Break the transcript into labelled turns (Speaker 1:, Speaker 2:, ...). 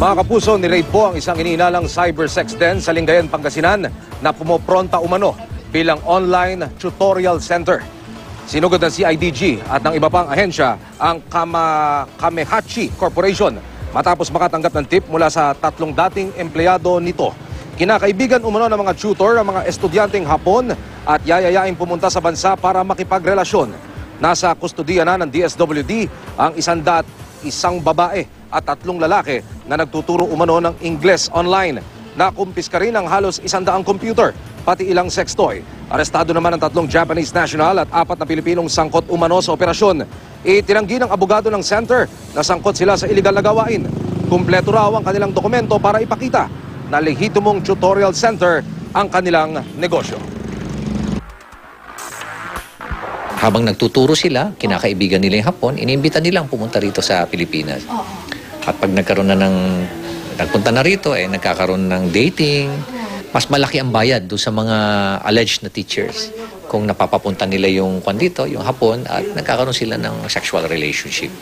Speaker 1: Mga kapuso, ni-raid po ang isang iniinalang cybersex den sa Lingayen, Pangasinan na pumopronta umano bilang online tutorial center. Sinugod ng CIDG at ng iba pang ahensya ang Kamehachi Corporation matapos makatanggap ng tip mula sa 3 dating empleyado nito. Kinakaibigan umano ng mga tutor ang mga estudyanteng Hapon at yayayain pumunta sa bansa para makipagrelasyon. Nasa kustudiya na ng DSWD ang 101 babae at 3 lalaki na nagtuturo umano ng Ingles online. Nakumpiska rin ang halos 100 computer, pati ilang sex toy. Arestado naman ang 3 Japanese national at 4 na Pilipinong sangkot umano sa operasyon. Itinanggi ng abogado ng center na sangkot sila sa iligal na gawain. Kumpleto raw ang kanilang dokumento para ipakita na lehitimong tutorial center ang kanilang negosyo.
Speaker 2: Habang nagtuturo sila, kinakaibigan nila yung Hapon, inimbita nilang pumunta rito sa Pilipinas. At pag nagpunta na rito, nagkakaroon ng dating, mas malaki ang bayad doon sa mga alleged na teachers. Kung napapapunta nila yung dito, yung Hapon, at nagkakaroon sila ng sexual relationship.